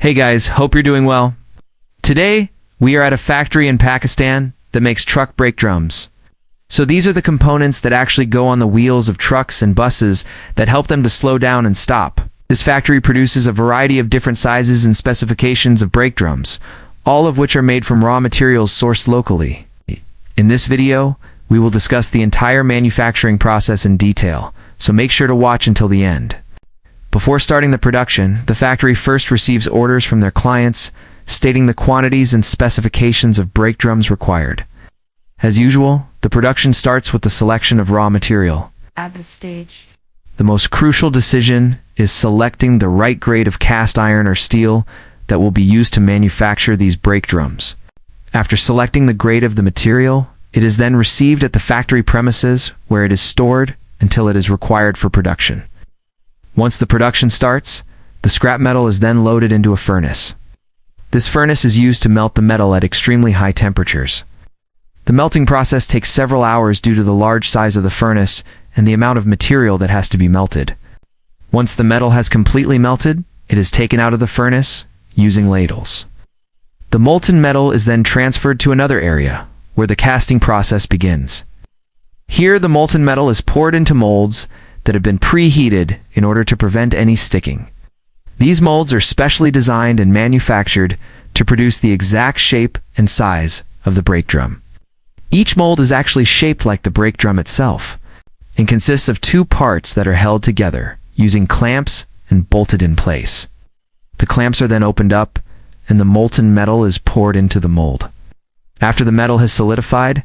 Hey guys, hope you're doing well. Today, we are at a factory in Pakistan that makes truck brake drums. So these are the components that actually go on the wheels of trucks and buses that help them to slow down and stop. This factory produces a variety of different sizes and specifications of brake drums, all of which are made from raw materials sourced locally. In this video, we will discuss the entire manufacturing process in detail, so make sure to watch until the end. Before starting the production, the factory first receives orders from their clients, stating the quantities and specifications of brake drums required. As usual, the production starts with the selection of raw material. At this stage, The most crucial decision is selecting the right grade of cast iron or steel that will be used to manufacture these brake drums. After selecting the grade of the material, it is then received at the factory premises where it is stored until it is required for production. Once the production starts, the scrap metal is then loaded into a furnace. This furnace is used to melt the metal at extremely high temperatures. The melting process takes several hours due to the large size of the furnace and the amount of material that has to be melted. Once the metal has completely melted, it is taken out of the furnace using ladles. The molten metal is then transferred to another area, where the casting process begins. Here, the molten metal is poured into molds that have been preheated in order to prevent any sticking. These molds are specially designed and manufactured to produce the exact shape and size of the brake drum. Each mold is actually shaped like the brake drum itself and consists of two parts that are held together using clamps and bolted in place. The clamps are then opened up and the molten metal is poured into the mold. After the metal has solidified,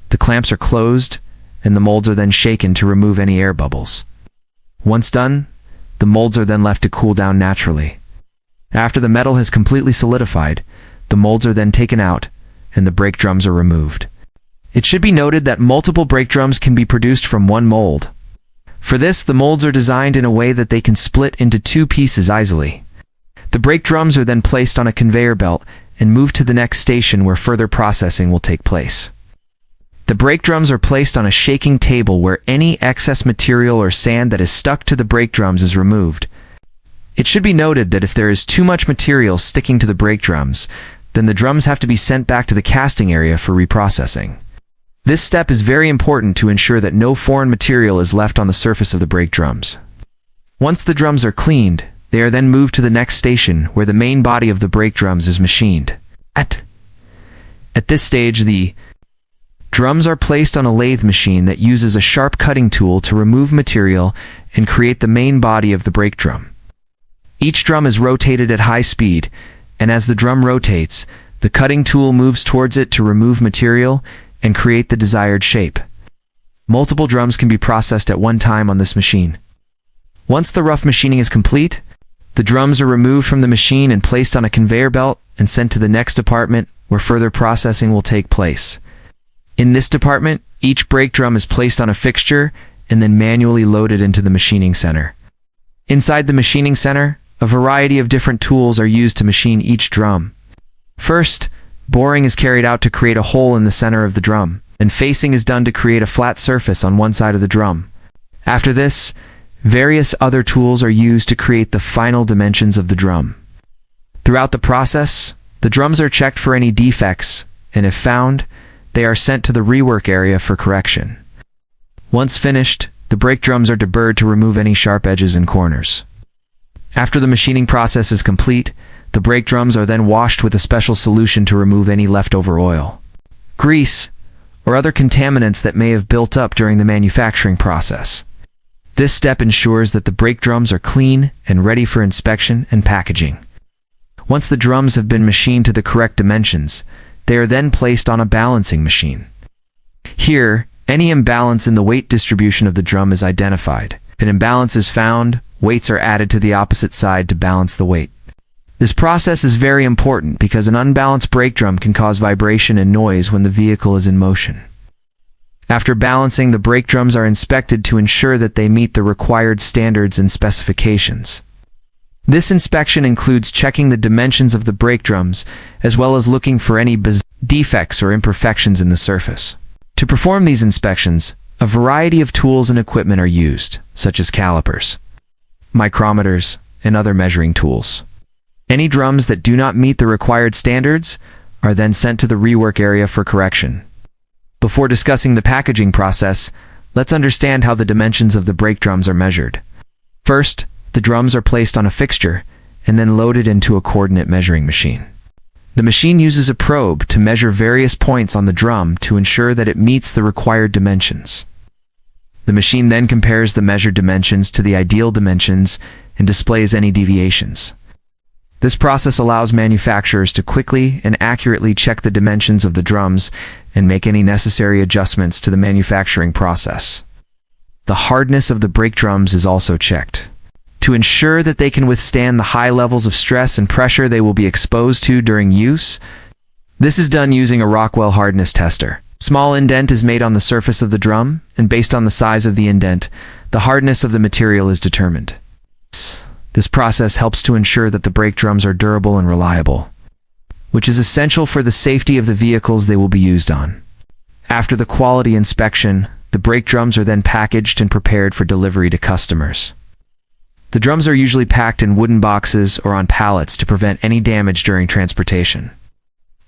the clamps are closed and the molds are then shaken to remove any air bubbles. Once done, the molds are then left to cool down naturally. After the metal has completely solidified, the molds are then taken out and the brake drums are removed. It should be noted that multiple brake drums can be produced from one mold. For this, the molds are designed in a way that they can split into two pieces easily. The brake drums are then placed on a conveyor belt and moved to the next station where further processing will take place. The brake drums are placed on a shaking table where any excess material or sand that is stuck to the brake drums is removed. It should be noted that if there is too much material sticking to the brake drums, then the drums have to be sent back to the casting area for reprocessing. This step is very important to ensure that no foreign material is left on the surface of the brake drums. Once the drums are cleaned, they are then moved to the next station where the main body of the brake drums is machined. At this stage, the drums are placed on a lathe machine that uses a sharp cutting tool to remove material and create the main body of the brake drum. Each drum is rotated at high speed, and as the drum rotates, the cutting tool moves towards it to remove material and create the desired shape. Multiple drums can be processed at one time on this machine. Once the rough machining is complete, the drums are removed from the machine and placed on a conveyor belt and sent to the next department where further processing will take place. In this department, each brake drum is placed on a fixture and then manually loaded into the machining center. Inside the machining center, a variety of different tools are used to machine each drum. First, boring is carried out to create a hole in the center of the drum, and facing is done to create a flat surface on one side of the drum. After this, various other tools are used to create the final dimensions of the drum. Throughout the process, the drums are checked for any defects, and if found, they are sent to the rework area for correction. Once finished, the brake drums are deburred to remove any sharp edges and corners. After the machining process is complete, the brake drums are then washed with a special solution to remove any leftover oil, grease, or other contaminants that may have built up during the manufacturing process. This step ensures that the brake drums are clean and ready for inspection and packaging. Once the drums have been machined to the correct dimensions, they are then placed on a balancing machine. Here, any imbalance in the weight distribution of the drum is identified. If an imbalance is found, weights are added to the opposite side to balance the weight. This process is very important because an unbalanced brake drum can cause vibration and noise when the vehicle is in motion. After balancing, the brake drums are inspected to ensure that they meet the required standards and specifications. This inspection includes checking the dimensions of the brake drums, as well as looking for any defects or imperfections in the surface. To perform these inspections, a variety of tools and equipment are used, such as calipers, micrometers, and other measuring tools. Any drums that do not meet the required standards are then sent to the rework area for correction. Before discussing the packaging process, let's understand how the dimensions of the brake drums are measured. First, the drums are placed on a fixture and then loaded into a coordinate measuring machine. The machine uses a probe to measure various points on the drum to ensure that it meets the required dimensions. The machine then compares the measured dimensions to the ideal dimensions and displays any deviations. This process allows manufacturers to quickly and accurately check the dimensions of the drums and make any necessary adjustments to the manufacturing process. The hardness of the brake drums is also checked, to ensure that they can withstand the high levels of stress and pressure they will be exposed to during use. This is done using a Rockwell hardness tester. Small indent is made on the surface of the drum, and based on the size of the indent, the hardness of the material is determined. This process helps to ensure that the brake drums are durable and reliable, which is essential for the safety of the vehicles they will be used on. After the quality inspection, the brake drums are then packaged and prepared for delivery to customers. The drums are usually packed in wooden boxes or on pallets to prevent any damage during transportation.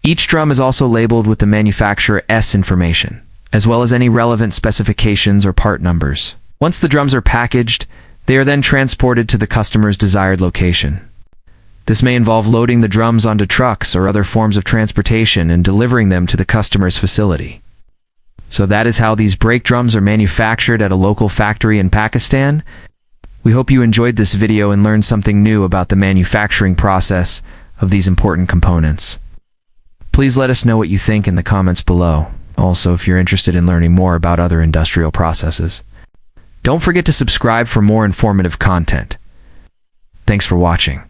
Each drum is also labeled with the manufacturer's information, as well as any relevant specifications or part numbers. Once the drums are packaged, they are then transported to the customer's desired location. This may involve loading the drums onto trucks or other forms of transportation and delivering them to the customer's facility. So that is how these brake drums are manufactured at a local factory in Pakistan. We hope you enjoyed this video and learned something new about the manufacturing process of these important components. Please let us know what you think in the comments below. Also, if you're interested in learning more about other industrial processes, don't forget to subscribe for more informative content. Thanks for watching.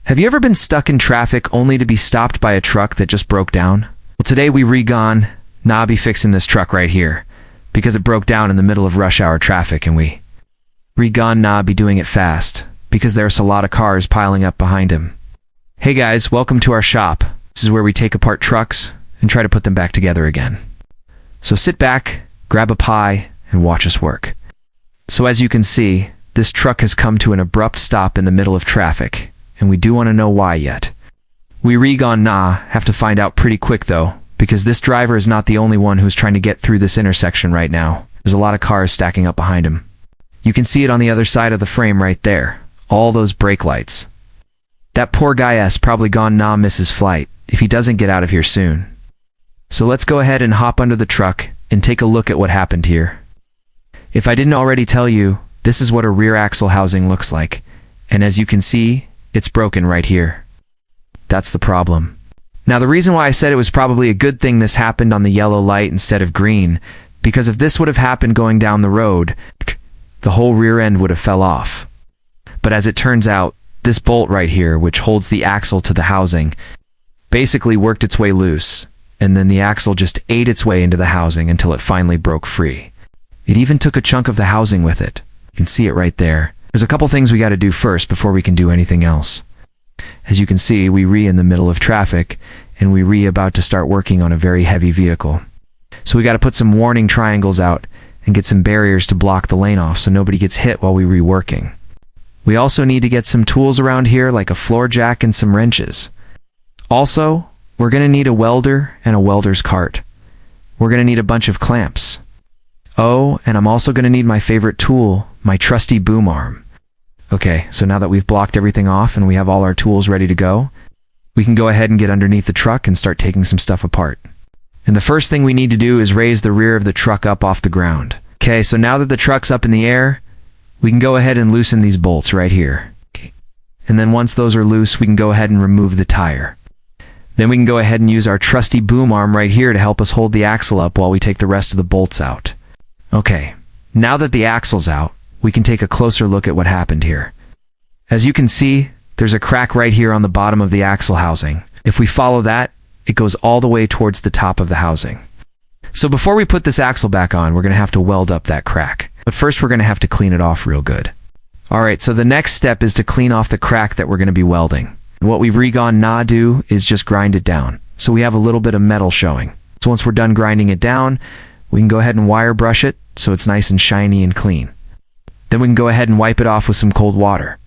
Have you ever been stuck in traffic only to be stopped by a truck that just broke down? Well, today we gone be fixing this truck right here because it broke down in the middle of rush hour traffic, and we gone be doing it fast because there's a lot of cars piling up behind him. Hey guys, welcome to our shop. This is where we take apart trucks and try to put them back together again. So sit back, grab a pie, and watch us work. So as you can see, this truck has come to an abrupt stop in the middle of traffic, and we do want to know why yet. We gone have to find out pretty quick though, because this driver is not the only one who's trying to get through this intersection right now. There's a lot of cars stacking up behind him. You can see it on the other side of the frame right there, all those brake lights. That poor guy's probably gone miss his flight if he doesn't get out of here soon. So let's go ahead and hop under the truck and take a look at what happened here. If I didn't already tell you, this is what a rear axle housing looks like, and as you can see, it's broken right here. That's the problem. Now the reason why I said it was probably a good thing this happened on the yellow light instead of green, because if this would have happened going down the road, the whole rear end would have fell off. But as it turns out, this bolt right here, which holds the axle to the housing, basically worked its way loose, and then the axle just ate its way into the housing until it finally broke free. It even took a chunk of the housing with it. You can see it right there. There's a couple things we got to do first before we can do anything else. As you can see, we in the middle of traffic, and we about to start working on a very heavy vehicle. So we got to put some warning triangles out and get some barriers to block the lane off so nobody gets hit while we reworking. We also need to get some tools around here like a floor jack and some wrenches. Also, we're going to need a welder and a welder's cart. We're going to need a bunch of clamps. Oh, and I'm also going to need my favorite tool, my trusty boom arm. Okay, so now that we've blocked everything off and we have all our tools ready to go, we can go ahead and get underneath the truck and start taking some stuff apart. And the first thing we need to do is raise the rear of the truck up off the ground. Okay, so now that the truck's up in the air, we can go ahead and loosen these bolts right here. Okay. And then once those are loose, we can go ahead and remove the tire. Then we can go ahead and use our trusty boom arm right here to help us hold the axle up while we take the rest of the bolts out. Okay, now that the axle's out, we can take a closer look at what happened here. As you can see, there's a crack right here on the bottom of the axle housing. If we follow that, it goes all the way towards the top of the housing. So before we put this axle back on, we're going to have to weld up that crack. But first we're going to have to clean it off real good. Alright, so the next step is to clean off the crack that we're going to be welding. And what we've do is just grind it down, so we have a little bit of metal showing. So once we're done grinding it down, we can go ahead and wire brush it so it's nice and shiny and clean. Then we can go ahead and wipe it off with some cold water.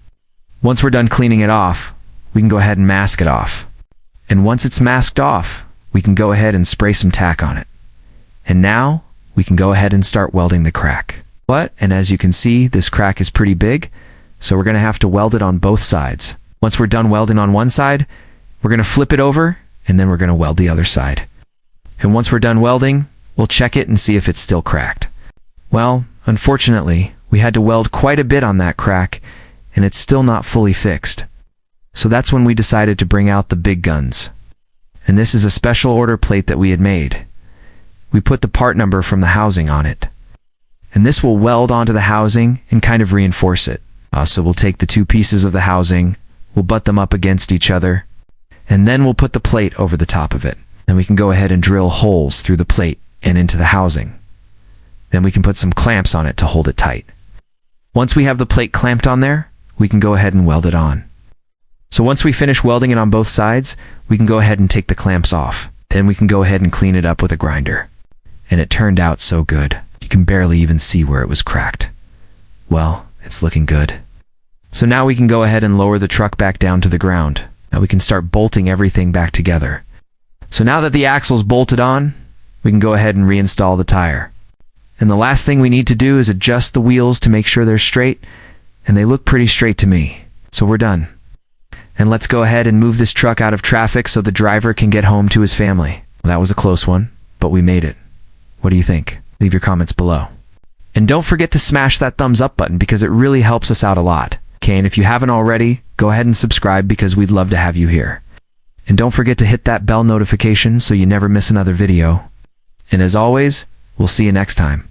Once we're done cleaning it off, we can go ahead and mask it off. And once it's masked off, we can go ahead and spray some tack on it. And now, we can go ahead and start welding the crack. And as you can see, this crack is pretty big, so we're going to have to weld it on both sides. Once we're done welding on one side, we're going to flip it over, and then we're going to weld the other side. And once we're done welding, we'll check it and see if it's still cracked. Well, unfortunately, we had to weld quite a bit on that crack, and it's still not fully fixed. So that's when we decided to bring out the big guns. And this is a special order plate that we had made. We put the part number from the housing on it. And this will weld onto the housing and kind of reinforce it. So we'll take the two pieces of the housing, we'll butt them up against each other, and then we'll put the plate over the top of it. Then we can go ahead and drill holes through the plate and into the housing. Then we can put some clamps on it to hold it tight. Once we have the plate clamped on there, we can go ahead and weld it on. So once we finish welding it on both sides, we can go ahead and take the clamps off. Then we can go ahead and clean it up with a grinder. And it turned out so good. You can barely even see where it was cracked. Well, it's looking good. So now we can go ahead and lower the truck back down to the ground. Now we can start bolting everything back together. So now that the axle's bolted on, we can go ahead and reinstall the tire. And the last thing we need to do is adjust the wheels to make sure they're straight, and they look pretty straight to me. So we're done. And let's go ahead and move this truck out of traffic so the driver can get home to his family. Well, that was a close one, but we made it. What do you think? Leave your comments below. And don't forget to smash that thumbs up button because it really helps us out a lot. Okay, and if you haven't already, go ahead and subscribe because we'd love to have you here. And don't forget to hit that bell notification so you never miss another video. And as always, we'll see you next time.